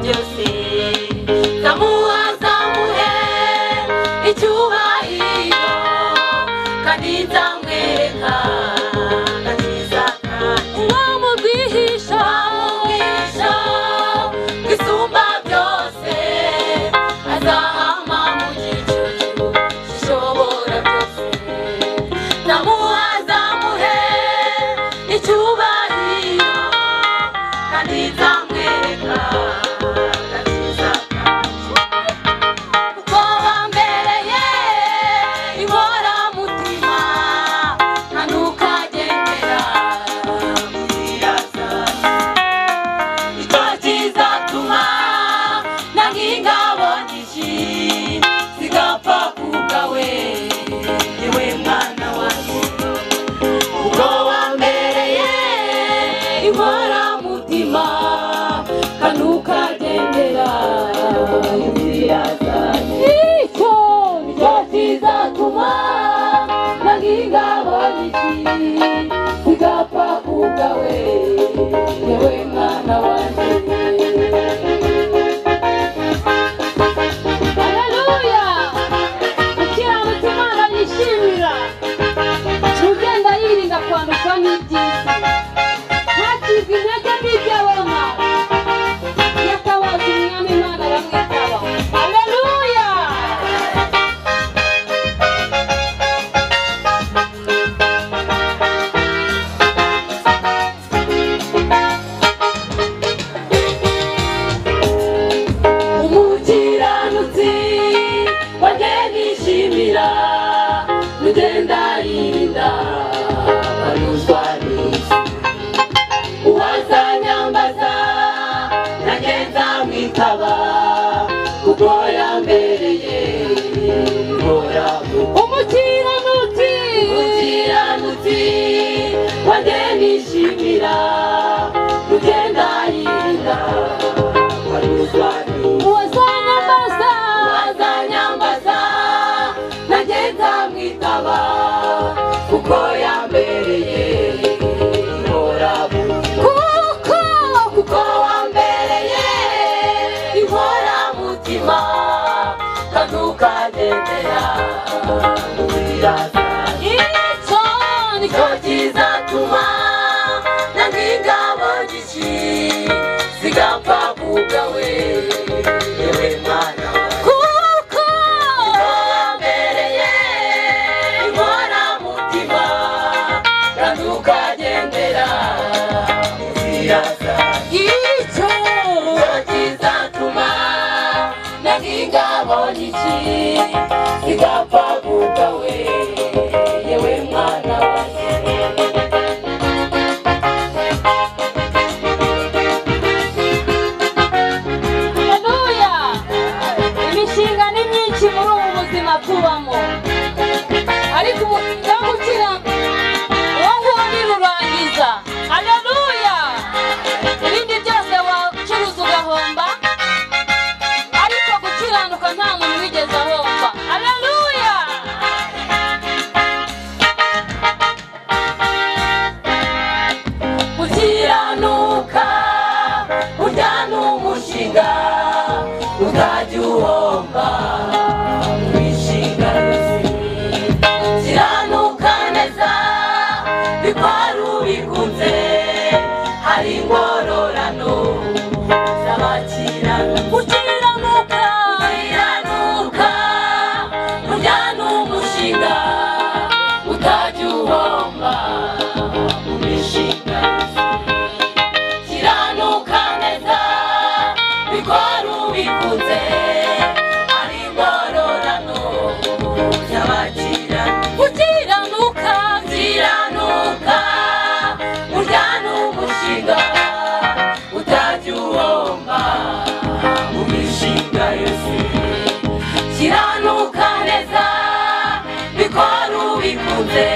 byose zamuhe icyubahiro kandi nzamwereka agakiza kanjye wamurwihisha gisumba byose azahama mu gicucu gishobora byose zamuhe icyubahiro kandi nzamwereka agakiza kanjye kuko wambereye inkoramutima kandi ukagendera mu nzira zanjye icyo kizatuma nanga ingabo nyinshi zigapfa kubwawe yewe mwana wanjye kuko wambereye inkoramutima kandi ukagendera inzira zanjye icyo kizatuma nanga ingabo nyinshi zigapfa kubwawe yewe mwana wanjye. Haleluya! Ukiranutse Imana yishimira ugenda yirinda kwandukwa n'iby'isi ntakizwe intege n'iby'abona yatabaza umwami Imana aramwitaba. Haleluya! umukiranutsi wanjye nishimira ugenda yirinda banyuzwa n'isi uwazanyambaza nanjye nzamwitaba kuko yambereye inkoramutima. umukiranutsi wanjye nishimira ugenda yirinda banyuzwa n'isi uwazanyambaza nanjye nzamwitaba kuko yambereye inkoramutima. kuko wambereye inkoramutima kandi ukagendera mu nzira zanjye icyo kizatuma nanga ingabo nyinshi zigapfa kubwawe yewe mwana wanjye kuko wambereye inkoramutima kandi ukagendera mu nzira zanjye icyo kizatuma nanga ingabo nyinshi zigapfa kubwawe yewe mwana wanjye. Haleluya! imishinga ni myinshi muri ubu buzima tubamo ariko umushinga wo gukira uwo nguwo nirurangiza. Haleluya! ibindi byose wacuruza ugahomba ariko gukiranuka nta muntu wigeze ahomba. Haleluya! gukiranuka burya ni umushinga utajya uhomba mu mishinga yose. kiranuka neza bikora ubikunze hari ingororano z'abakiranuka. gukiranuka burya ni umushinga utajya uhomba mu mishinga yose. kiranuka neza bikora ubikunze hari ingororano z'abakiranuka. gukiranuka burya ni umushinga utajya uhomba mu mishinga yose. kiranuka neza bikora ubikunze